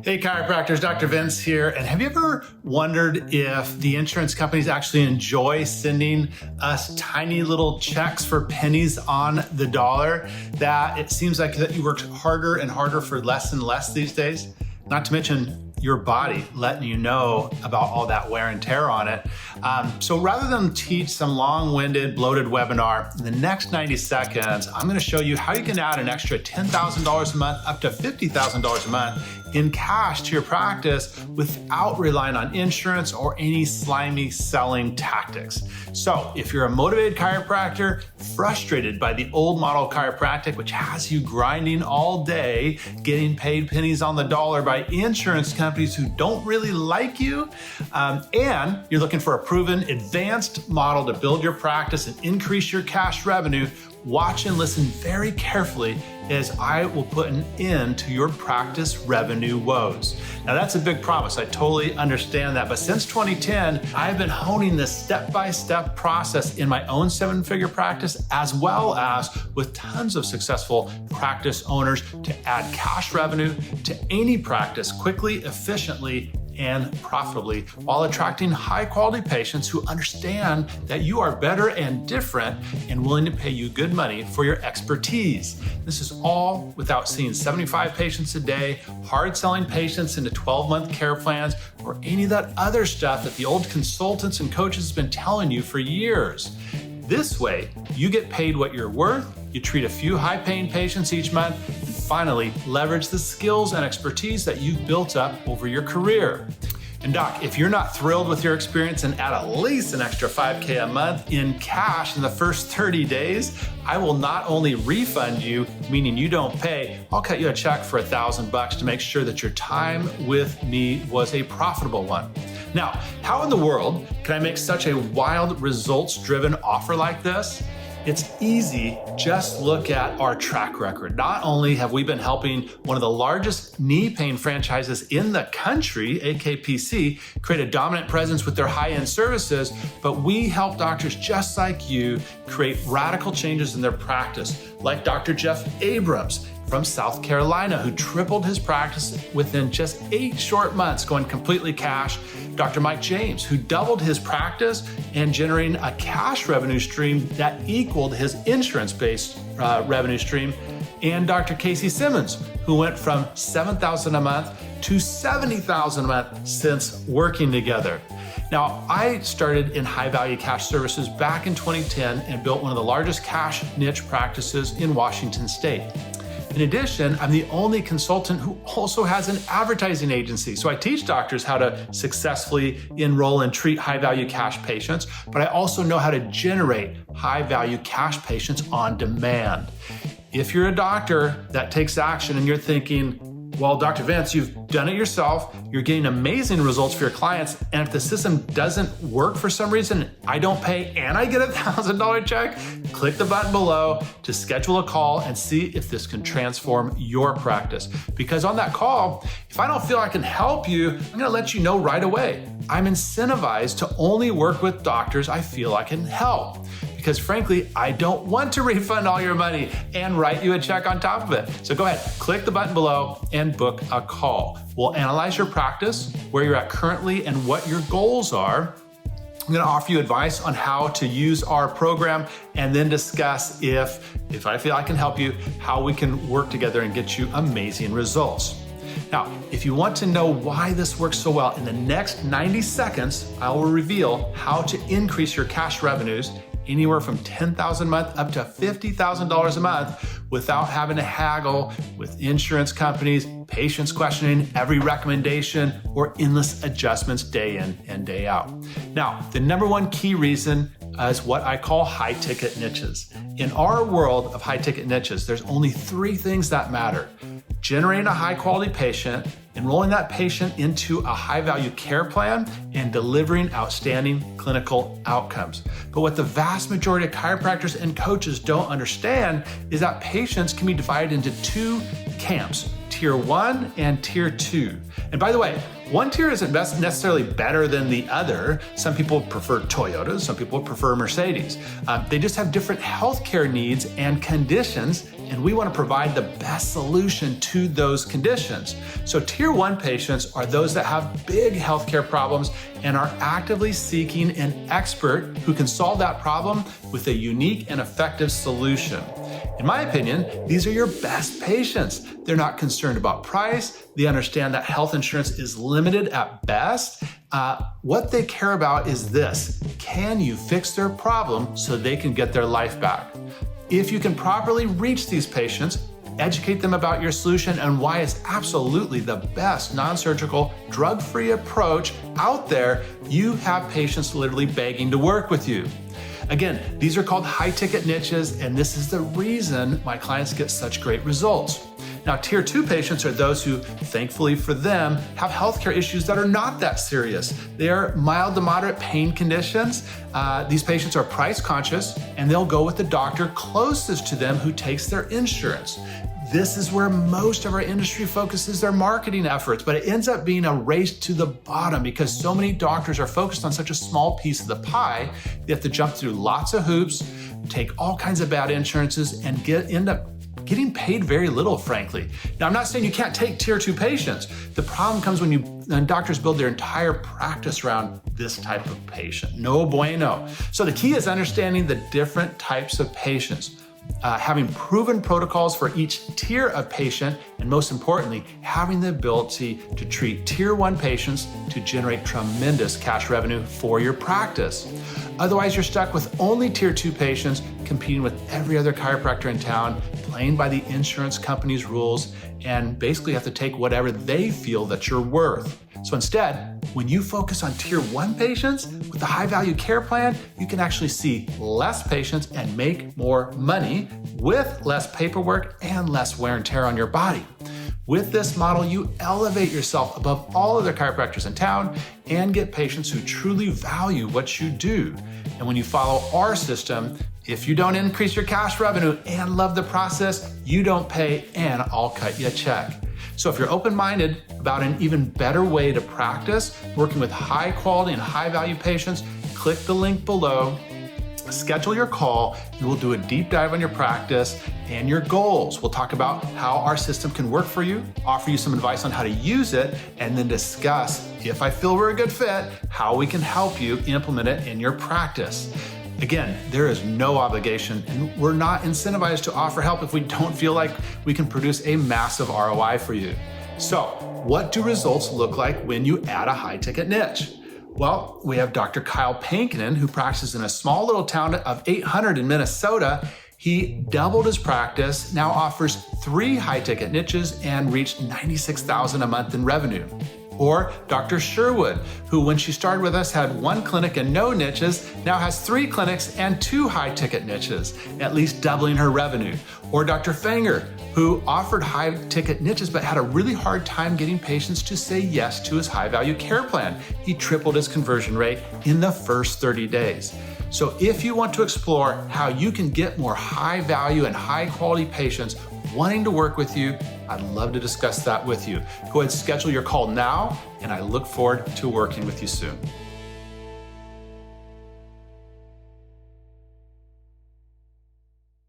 Hey chiropractors, Dr. Vince here. And have you ever wondered if the insurance companies actually enjoy sending us tiny little checks for pennies on the dollar? That it seems like that you work harder and harder for less and less these days? Not to mention your body letting you know about all that wear and tear on it. So rather than teach some long-winded, bloated webinar, in the next 90 seconds, I'm gonna show you how you can add an extra $10,000 a month up to $50,000 a month in cash to your practice without relying on insurance or any slimy selling tactics. So if you're a motivated chiropractor, frustrated by the old model chiropractic, which has you grinding all day, getting paid pennies on the dollar by insurance companies who don't really like you, and you're looking for a proven advanced model to build your practice and increase your cash revenue, watch and listen very carefully as I will put an end to your practice revenue woes. Now that's a big promise, I totally understand that, but since 2010, I've been honing this step-by-step process in my own seven-figure practice, as well as with tons of successful practice owners to add cash revenue to any practice quickly, efficiently, and profitably, while attracting high-quality patients who understand that you are better and different and willing to pay you good money for your expertise. This is all without seeing 75 patients a day, hard-selling patients into 12-month care plans, or any of that other stuff that the old consultants and coaches have been telling you for years. This way, you get paid what you're worth, you treat a few high-paying patients each month, and finally, leverage the skills and expertise that you've built up over your career. And Doc, if you're not thrilled with your experience and add at least an extra $5K a month in cash in the first 30 days, I will not only refund you, meaning you don't pay, I'll cut you a check for $1,000 to make sure that your time with me was a profitable one. Now, how in the world can I make such a wild results-driven offer like this? It's easy, just look at our track record. Not only have we been helping one of the largest knee pain franchises in the country, AKPC, create a dominant presence with their high-end services, but we help doctors just like you create radical changes in their practice, like Dr. Jeff Abrams from South Carolina, who tripled his practice within just 8 short months, going completely cash. Dr. Mike James, who doubled his practice and generating a cash revenue stream that equaled his insurance-based revenue stream. And Dr. Casey Simmons, who went from $7,000 a month to $70,000 a month since working together. Now, I started in high-value cash services back in 2010 and built one of the largest cash niche practices in Washington State. In addition, I'm the only consultant who also has an advertising agency. So I teach doctors how to successfully enroll and treat high-value cash patients, but I also know how to generate high-value cash patients on demand. If you're a doctor that takes action and you're thinking, well, Dr. Vince, you've done it yourself, you're getting amazing results for your clients, and if the system doesn't work for some reason, I don't pay and I get a $1,000 check, click the button below to schedule a call and see if this can transform your practice. Because on that call, if I don't feel I can help you, I'm gonna let you know right away. I'm incentivized to only work with doctors I feel I can help. Because frankly, I don't want to refund all your money and write you a check on top of it. So go ahead, click the button below and book a call. We'll analyze your practice, where you're at currently, and what your goals are. I'm gonna offer you advice on how to use our program and then discuss if I feel I can help you, how we can work together and get you amazing results. Now, if you want to know why this works so well, in the next 90 seconds, I will reveal how to increase your cash revenues anywhere from $10,000 a month up to $50,000 a month without having to haggle with insurance companies, patients questioning every recommendation, or endless adjustments day in and day out. Now, the number one key reason is what I call high-ticket niches. In our world of high-ticket niches, there's only 3 things that matter: generating a high-quality patient, enrolling that patient into a high-value care plan, and delivering outstanding clinical outcomes. But what the vast majority of chiropractors and coaches don't understand is that patients can be divided into 2 camps, Tier 1 and Tier 2. And by the way, one tier isn't necessarily better than the other. Some people prefer Toyotas, some people prefer Mercedes. They just have different healthcare needs and conditions and we want to provide the best solution to those conditions. So Tier 1 patients are those that have big healthcare problems and are actively seeking an expert who can solve that problem with a unique and effective solution. In my opinion, these are your best patients. They're not concerned about price. They understand that health insurance is limited at best. What they care about is this: can you fix their problem so they can get their life back? If you can properly reach these patients, educate them about your solution and why it's absolutely the best non-surgical, drug-free approach out there, you have patients literally begging to work with you. Again, these are called high-ticket niches, and this is the reason my clients get such great results. Now, Tier 2 patients are those who, thankfully for them, have healthcare issues that are not that serious. They are mild to moderate pain conditions. These patients are price conscious, and they'll go with the doctor closest to them who takes their insurance. This is where most of our industry focuses their marketing efforts, but it ends up being a race to the bottom because so many doctors are focused on such a small piece of the pie. They have to jump through lots of hoops, take all kinds of bad insurances, and end up getting paid very little, frankly. Now, I'm not saying you can't take Tier 2 patients. The problem comes when doctors build their entire practice around this type of patient. No bueno. So the key is understanding the different types of patients. Having proven protocols for each tier of patient, and most importantly, having the ability to treat Tier 1 patients to generate tremendous cash revenue for your practice. Otherwise, you're stuck with only Tier 2 patients competing with every other chiropractor in town, playing by the insurance company's rules, and basically have to take whatever they feel that you're worth. So instead, when you focus on Tier 1 patients with the high value care plan, you can actually see less patients and make more money with less paperwork and less wear and tear on your body. With this model, you elevate yourself above all other chiropractors in town and get patients who truly value what you do. And when you follow our system, if you don't increase your cash revenue and love the process, you don't pay and I'll cut you a check. So if you're open-minded about an even better way to practice working with high quality and high value patients, click the link below, schedule your call, and we'll do a deep dive on your practice and your goals. We'll talk about how our system can work for you, offer you some advice on how to use it, and then discuss, if I feel we're a good fit, how we can help you implement it in your practice. Again, there is no obligation, and we're not incentivized to offer help if we don't feel like we can produce a massive ROI for you. So, what do results look like when you add a high-ticket niche? Well, we have Dr. Kyle Pankinen, who practices in a small little town of 800 in Minnesota. He doubled his practice, now offers 3 high-ticket niches, and reached $96,000 a month in revenue. Or Dr. Sherwood, who when she started with us had 1 clinic and no niches, now has 3 clinics and 2 high-ticket niches, at least doubling her revenue. Or Dr. Fanger, who offered high-ticket niches but had a really hard time getting patients to say yes to his high-value care plan. He tripled his conversion rate in the first 30 days. So if you want to explore how you can get more high-value and high-quality patients wanting to work with you, I'd love to discuss that with you. Go ahead and schedule your call now, and I look forward to working with you soon.